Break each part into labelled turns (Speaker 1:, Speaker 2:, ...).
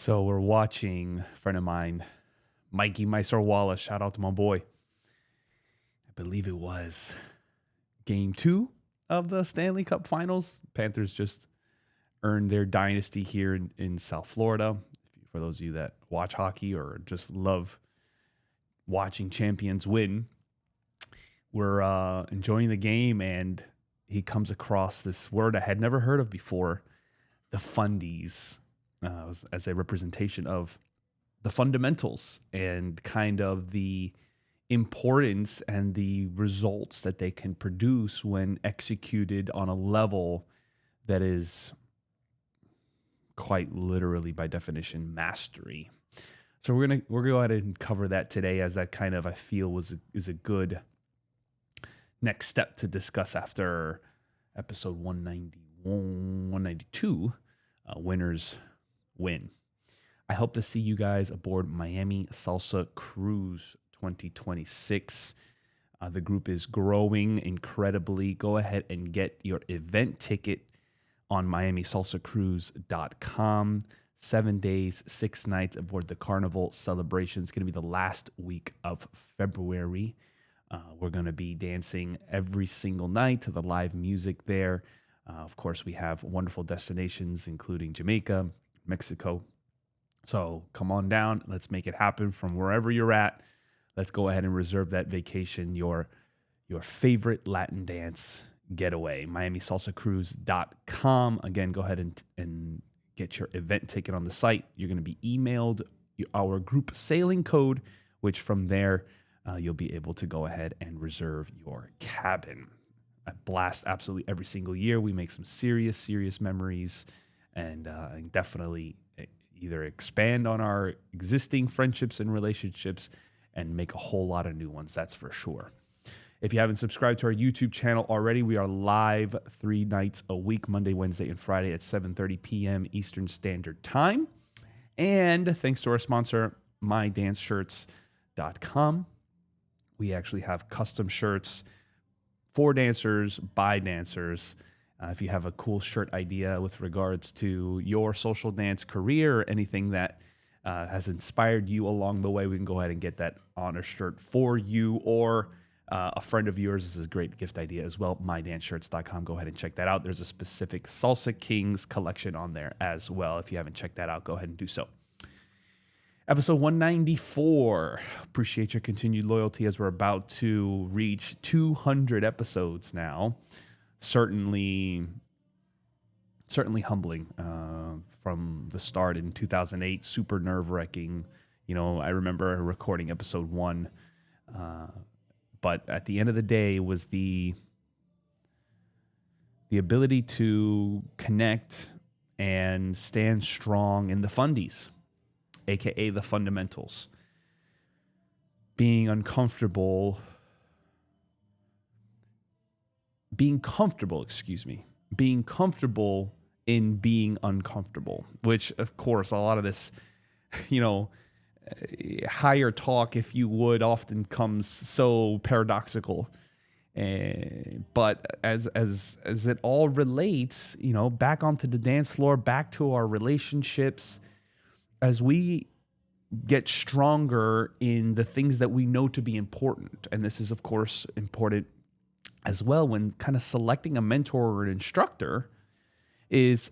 Speaker 1: So we're watching a friend of mine, Mikey Meister Wallace. Shout out to my boy. I believe it was game 2 of the Stanley Cup Finals. Panthers just earned their dynasty here in South Florida. For those of you that watch hockey or just love watching champions win, we're enjoying the game, and he comes across this word I had never heard of before, the FUNDIES, as a representation of the fundamentals and kind of the importance and the results that they can produce when executed on a level that is quite literally, by definition, mastery. So we're gonna go ahead and cover that today, as that kind of, I feel, is a good next step to discuss after episode 191, 192, winners win. I hope to see you guys aboard Miami Salsa Cruise 2026. The group is growing incredibly. Go ahead and get your event ticket on MiamiSalsaCruise.com. 7 days, 6 nights aboard the Carnival celebration. It's going to be the last week of February. We're going to be dancing every single night to the live music there. Of course, we have wonderful destinations, including Jamaica, Mexico. So come on down. Let's make it happen from wherever you're at. Let's go ahead and reserve that vacation, your favorite Latin dance getaway. MiamiSalsaCruise.com. Again, go ahead and get your event ticket on the site. You're going to be emailed our group sailing code, which from there you'll be able to go ahead and reserve your cabin. I blast absolutely every single year. We make some serious memories, and definitely either expand on our existing friendships and relationships and make a whole lot of new ones, that's for sure. If you haven't subscribed to our YouTube channel already, we are live 3 nights a week, Monday, Wednesday, and Friday at 7:30 p.m. Eastern Standard Time. And thanks to our sponsor, MyDanceShirts.com. We actually have custom shirts for dancers, by dancers. If you have a cool shirt idea with regards to your social dance career or anything that has inspired you along the way, we can go ahead and get that on a shirt for you, or a friend of yours. This is a great gift idea as well. MyDanceShirts.com. Go ahead and check that out. There's a specific Salsa Kings collection on there as well. If you haven't checked that out, go ahead and do so. Episode 194. Appreciate your continued loyalty as we're about to reach 200 episodes now. Certainly humbling from the start in 2008. Super nerve-wracking. You know, I remember recording episode 1. But at the end of the day, it was the ability to connect and stand strong in the fundies, aka the fundamentals. Being comfortable in being uncomfortable, which, of course, a lot of this, higher talk, if you would, often comes so paradoxical. But as it all relates, back onto the dance floor, back to our relationships, as we get stronger in the things that we know to be important. And this is, of course, important as well when kind of selecting a mentor or an instructor. Is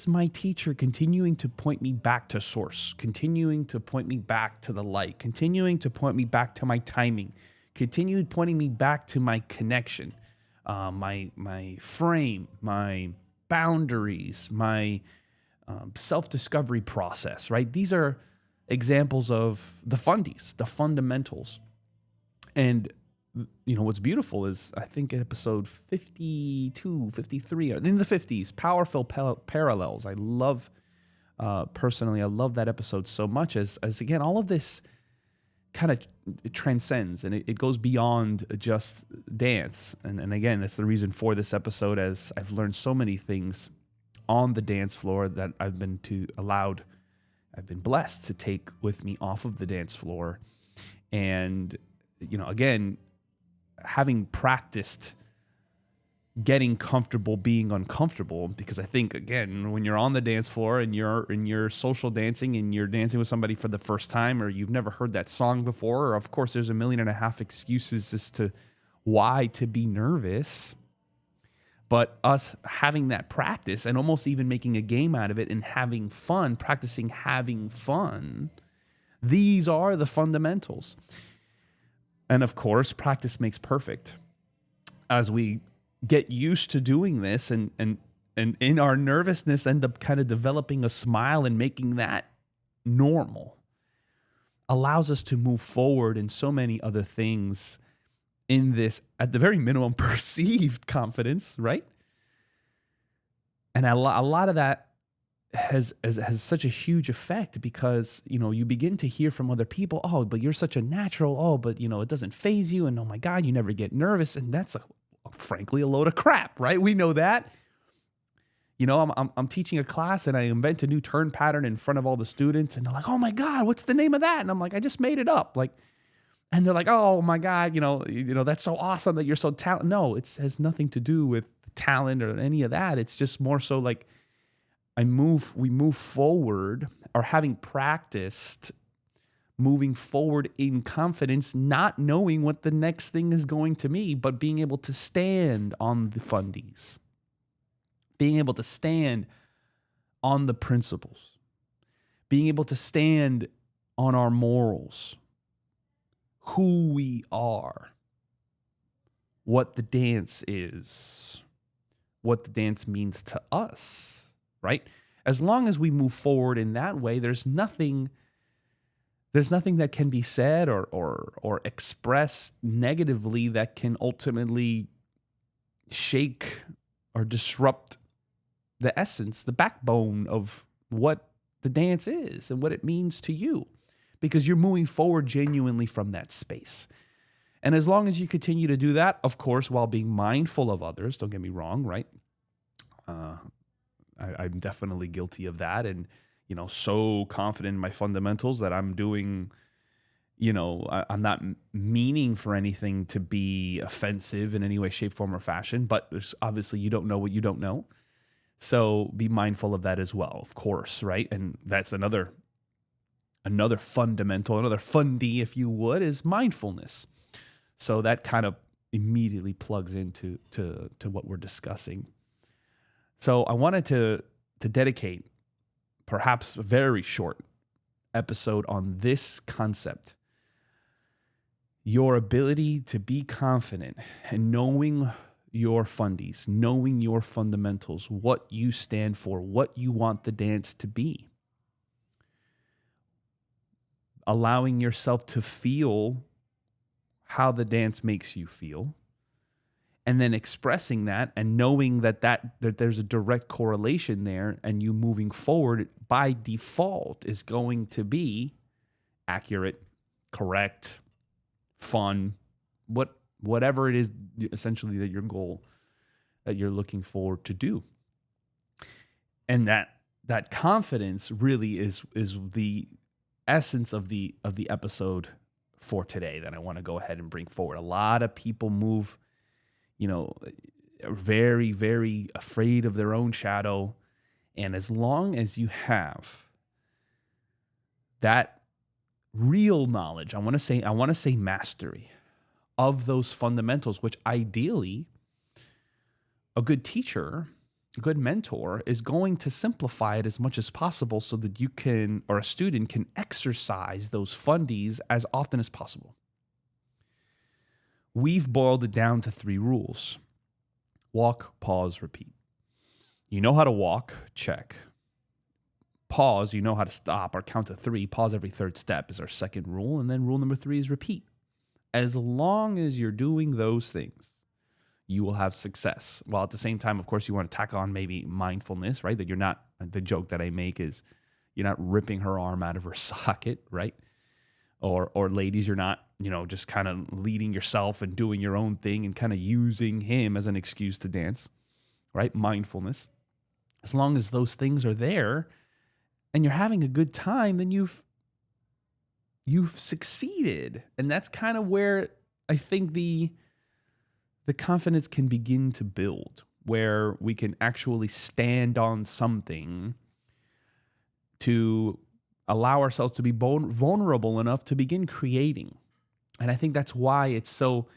Speaker 1: my teacher continuing to point me back to source, continuing to point me back to the light, continuing to point me back to my timing, continuing pointing me back to my connection, my frame, my boundaries, my self-discovery process, right? These are examples of the fundies, the fundamentals. And what's beautiful is, I think in episode 52, 53, in the 50s, Powerful Parallels. I love, personally, I love that episode so much as again, all of this kind of transcends and it goes beyond just dance. And again, that's the reason for this episode, as I've learned so many things on the dance floor that I've been blessed to take with me off of the dance floor. And, again, having practiced getting comfortable being uncomfortable, because I think, again, when you're on the dance floor and you're social dancing and you're dancing with somebody for the first time, or you've never heard that song before, or of course there's 1.5 million excuses as to why to be nervous. But us having that practice and almost even making a game out of it and having fun, practicing having fun, these are the fundamentals. And of course, practice makes perfect. As we get used to doing this and in our nervousness end up kind of developing a smile and making that normal, allows us to move forward in so many other things in this, at the very minimum, perceived confidence, right? And a lot of that has such a huge effect, because, you begin to hear from other people, oh, but you're such a natural, oh, but, it doesn't faze you, and oh my God, you never get nervous. And that's frankly a load of crap, right? We know that. I'm teaching a class and I invent a new turn pattern in front of all the students, and they're like, oh my God, what's the name of that? And I'm like, I just made it up. And they're like, oh my God, that's so awesome that you're so talented. No, it has nothing to do with talent or any of that. It's just more so like we move forward, or having practiced moving forward in confidence, not knowing what the next thing is going to be, but being able to stand on the fundies, being able to stand on the principles, being able to stand on our morals, who we are, what the dance is, what the dance means to us, right? As long as we move forward in that way, there's nothing that can be said or expressed negatively that can ultimately shake or disrupt the essence, the backbone of what the dance is and what it means to you, because you're moving forward genuinely from that space. And as long as you continue to do that, of course, while being mindful of others, don't get me wrong, right? I'm definitely guilty of that. And, so confident in my fundamentals that I'm doing, I'm not meaning for anything to be offensive in any way, shape, form, or fashion. But there's obviously, you don't know what you don't know. So be mindful of that as well, of course, right? And that's another fundamental, another fundie, if you would, is mindfulness. So that kind of immediately plugs into what we're discussing. So I wanted to dedicate perhaps a very short episode on this concept. Your ability to be confident and knowing your fundies, knowing your fundamentals, what you stand for, what you want the dance to be. Allowing yourself to feel how the dance makes you feel, and then expressing that and knowing that there's a direct correlation there, and you moving forward by default is going to be accurate, correct, fun, whatever it is essentially that your goal that you're looking forward to do. And that confidence really is the essence of the episode for today that I want to go ahead and bring forward. A lot of people move, very, very afraid of their own shadow. And as long as you have that real knowledge, I want to say mastery of those fundamentals, which ideally a good teacher, a good mentor is going to simplify it as much as possible so that you can, or a student can exercise those fundies as often as possible. We've boiled it down to 3 rules. Walk, pause, repeat. You know how to walk, check. Pause, you know how to stop or count to 3. Pause every 3rd step is our second rule. And then rule number 3 is repeat. As long as you're doing those things, you will have success. While at the same time, of course, you want to tack on maybe mindfulness, right? That you're not, the joke that I make is you're not ripping her arm out of her socket, right? Or ladies, you're not, just kind of leading yourself and doing your own thing and kind of using him as an excuse to dance, right? Mindfulness. As long as those things are there and you're having a good time, then you've succeeded. And that's kind of where I think the the confidence can begin to build, where we can actually stand on something to allow ourselves to be vulnerable enough to begin creating. And I think that's why it's so,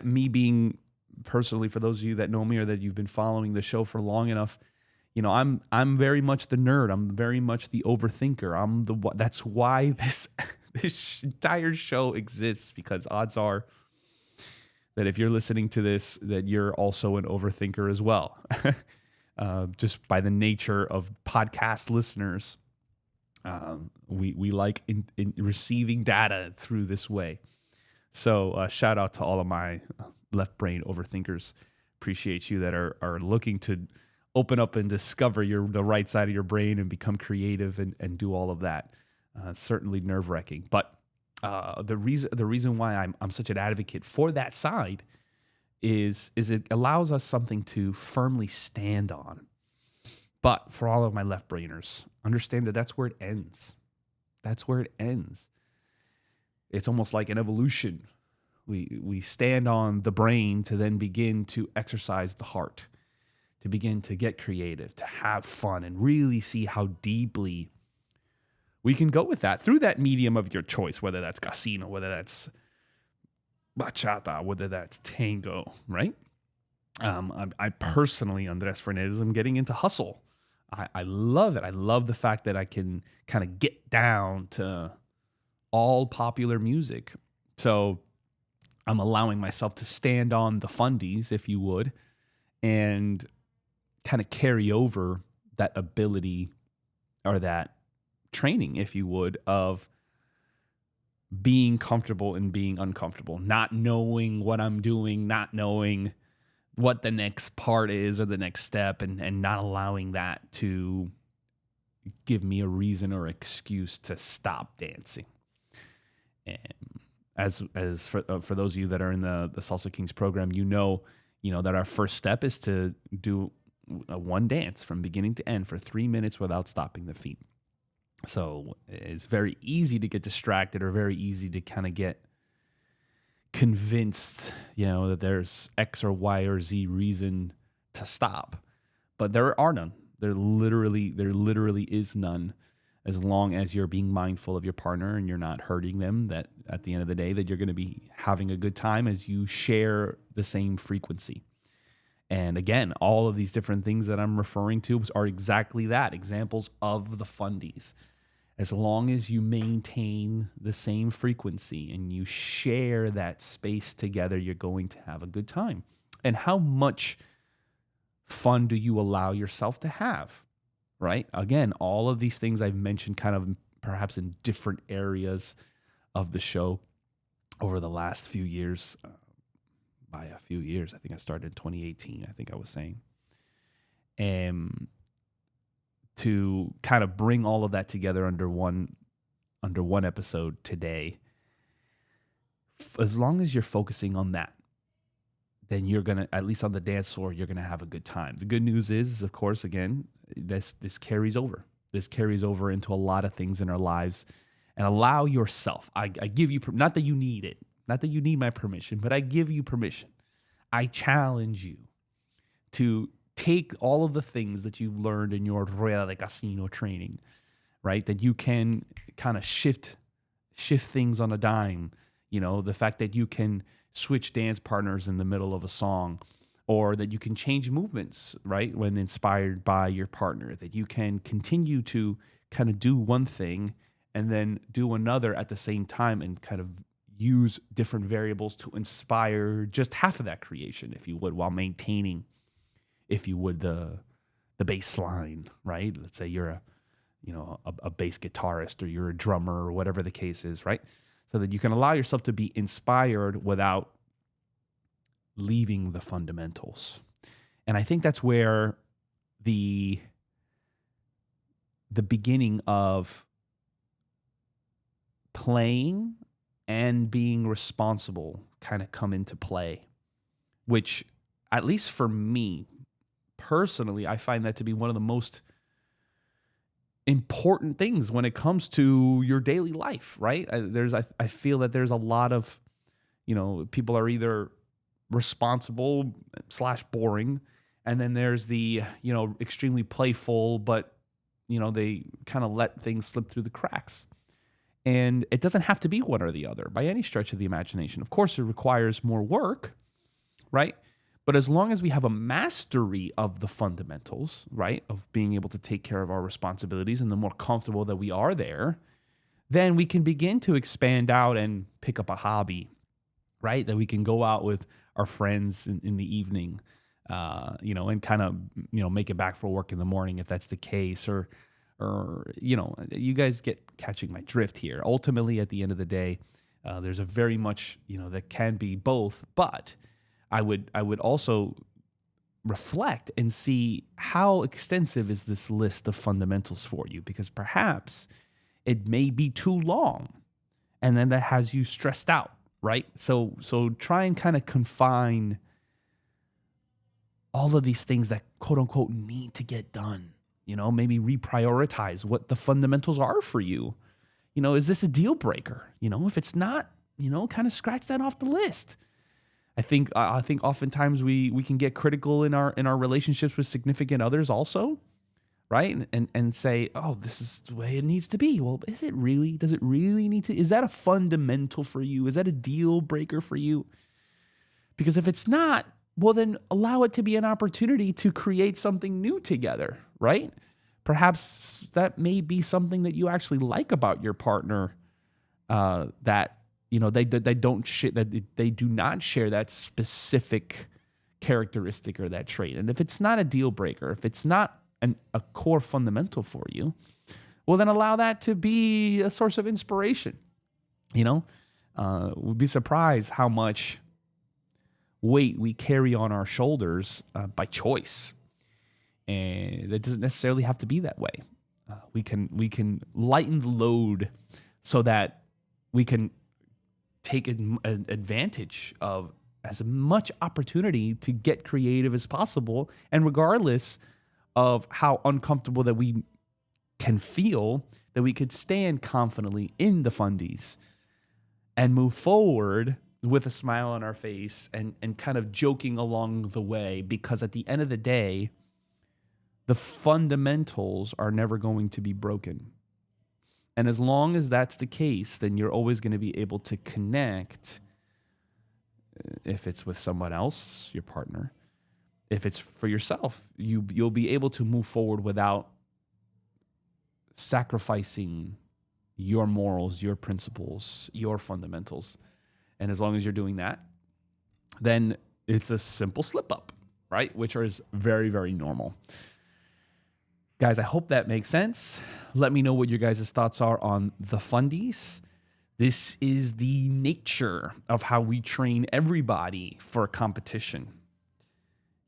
Speaker 1: me being personally, for those of you that know me or that you've been following the show for long enough, I'm very much the nerd. I'm very much the overthinker. That's why this entire show exists, because odds are that if you're listening to this, that you're also an overthinker as well. Just by the nature of podcast listeners, we like in receiving data through this way. So shout out to all of my left brain overthinkers. Appreciate you that are looking to open up and discover the right side of your brain and become creative and do all of that. Certainly nerve-wracking, but the reason why I'm such an advocate for that side is it allows us something to firmly stand on. But for all of my left brainers, understand that that's where it ends. That's where it ends. It's almost like an evolution. We stand on the brain to then begin to exercise the heart, to begin to get creative, to have fun, and really see how deeply we can go with that through that medium of your choice, whether that's casino, whether that's bachata, whether that's tango, right? I personally, Andres Fernandez, I'm getting into hustle. I love it. I love the fact that I can kind of get down to all popular music. So I'm allowing myself to stand on the fundies, if you would, and kind of carry over that ability or that training, if you would, of being comfortable and being uncomfortable, not knowing what I'm doing, not knowing what the next part is or the next step, and not allowing that to give me a reason or excuse to stop dancing. And as for those of you that are in the Salsa Kings program, you know that our first step is to do one dance from beginning to end for 3 minutes without stopping the feet. So it's very easy to get distracted, or very easy to kind of get convinced, that there's X or Y or Z reason to stop. But there are none. There literally is none, as long as you're being mindful of your partner and you're not hurting them, that at the end of the day that you're going to be having a good time as you share the same frequency. And again, all of these different things that I'm referring to are exactly that, examples of the fundies. As long as you maintain the same frequency and you share that space together, you're going to have a good time. And how much fun do you allow yourself to have, right? Again, all of these things I've mentioned kind of perhaps in different areas of the show over the last few years. By a few years, I think I started in 2018, I think I was saying. And to kind of bring all of that together under one episode today, as long as you're focusing on that, then you're going to, at least on the dance floor, you're going to have a good time. The good news is, of course, again, this carries over. This carries over into a lot of things in our lives. And allow yourself, I give you, not that you need it, not that you need my permission, but I give you permission. I challenge you to take all of the things that you've learned in your Rueda de Casino training, right? That you can kind of shift things on a dime. The fact that you can switch dance partners in the middle of a song, or that you can change movements, right, when inspired by your partner, that you can continue to kind of do one thing and then do another at the same time, and kind of use different variables to inspire just half of that creation, if you would, while maintaining, if you would, the bass line, right? Let's say you're a bass guitarist, or you're a drummer, or whatever the case is, right? So that you can allow yourself to be inspired without leaving the fundamentals. And I think that's where the beginning of playing and being responsible kind of come into play, which, at least for me personally, I find that to be one of the most important things when it comes to your daily life, right? I feel that there's a lot of, people are either responsible / boring. And then there's the, extremely playful, but, they kind of let things slip through the cracks. And it doesn't have to be one or the other by any stretch of the imagination. Of course, it requires more work, right? But as long as we have a mastery of the fundamentals, right, of being able to take care of our responsibilities, and the more comfortable that we are there, then we can begin to expand out and pick up a hobby, right? That we can go out with our friends in the evening, and kind of, make it back for work in the morning if that's the case, or you guys get catching my drift here. Ultimately, at the end of the day, there's a very much, that can be both, but I would also reflect and see how extensive is this list of fundamentals for you, because perhaps it may be too long, and then that has you stressed out, right? So try and kind of confine all of these things that quote unquote need to get done. Maybe reprioritize what the fundamentals are for you. Is this a deal breaker? If it's not, kind of scratch that off the list. I think oftentimes we can get critical in our relationships with significant others also, right? And say, oh, this is the way it needs to be. Well, is it really? Does it really need to? Is that a fundamental for you? Is that a deal breaker for you? Because if it's not, well, then allow it to be an opportunity to create something new together, right? Perhaps that may be something that you actually like about your partner, that they do not share that specific characteristic or that trait. And if it's not a deal breaker, if it's not a core fundamental for you, well, then allow that to be a source of inspiration. We'd be surprised how much weight we carry on our shoulders by choice, and it doesn't necessarily have to be that way. We can lighten the load so that we can take an advantage of as much opportunity to get creative as possible, and regardless of how uncomfortable that we can feel, that we could stand confidently in the fundies and move forward with a smile on our face and kind of joking along the way, because at the end of the day, the fundamentals are never going to be broken. And as long as that's the case, then you're always going to be able to connect, if it's with someone else, your partner. If it's for yourself, you'll be able to move forward without sacrificing your morals, your principles, your fundamentals. And as long as you're doing that, then it's a simple slip up, right? Which is very, very normal. Guys, I hope that makes sense. Let me know what your guys' thoughts are on the fundies. This is the nature of how we train everybody for a competition.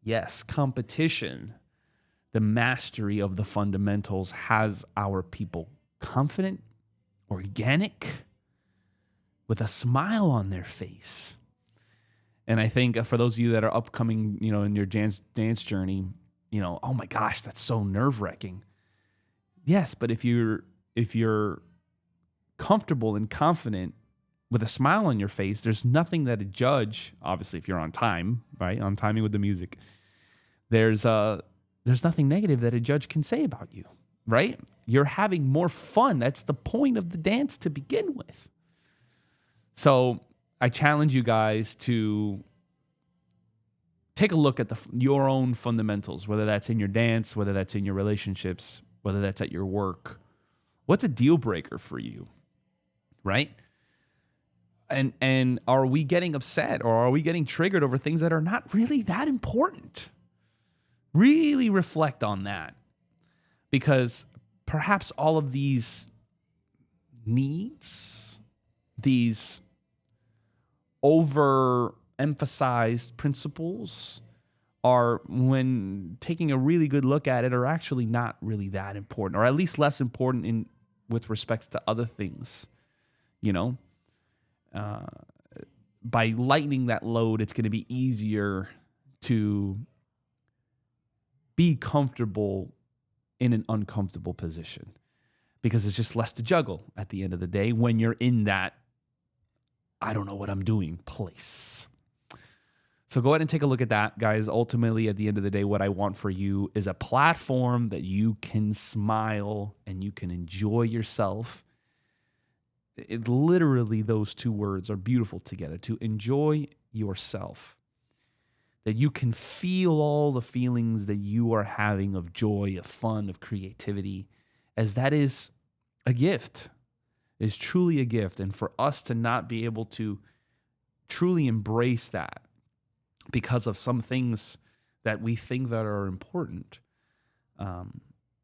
Speaker 1: Yes, competition. The mastery of the fundamentals has our people confident, organic, with a smile on their face. And I think for those of you that are upcoming, in your dance journey, oh my gosh, that's so nerve-wracking. Yes, but if you're comfortable and confident with a smile on your face, there's nothing that a judge, obviously if you're on time, right, on timing with the music, there's nothing negative that a judge can say about you, right? You're having more fun. That's the point of the dance to begin with. So I challenge you guys to take a look at your own fundamentals, whether that's in your dance, whether that's in your relationships, whether that's at your work. What's a deal breaker for you, right? And are we getting upset, or are we getting triggered over things that are not really that important? Really reflect on that, because perhaps all of these needs, these overemphasized principles, are, when taking a really good look at it, are actually not really that important, or at least less important with respects to other things. By lightening that load, it's going to be easier to be comfortable in an uncomfortable position, because it's just less to juggle at the end of the day when you're in that I don't know what I'm doing place. So go ahead and take a look at that, guys. Ultimately, at the end of the day, what I want for you is a platform that you can smile and you can enjoy yourself. It literally, those two words are beautiful together, to enjoy yourself. That you can feel all the feelings that you are having of joy, of fun, of creativity, as that is a gift, is truly a gift. And for us to not be able to truly embrace that because of some things that we think that are important,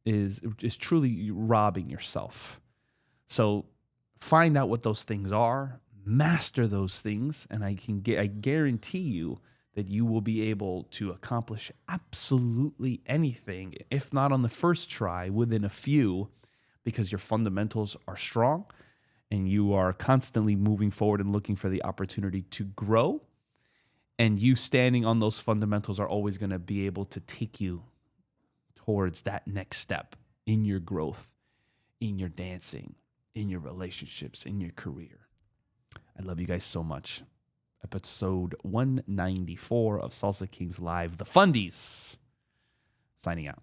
Speaker 1: is truly robbing yourself. So find out what those things are, master those things, and I guarantee you that you will be able to accomplish absolutely anything, if not on the first try, within a few, because your fundamentals are strong and you are constantly moving forward and looking for the opportunity to grow. And you standing on those fundamentals are always going to be able to take you towards that next step in your growth, in your dancing, in your relationships, in your career. I love you guys so much. Episode 194 of Salsa Kings Live, the Fundies, signing out.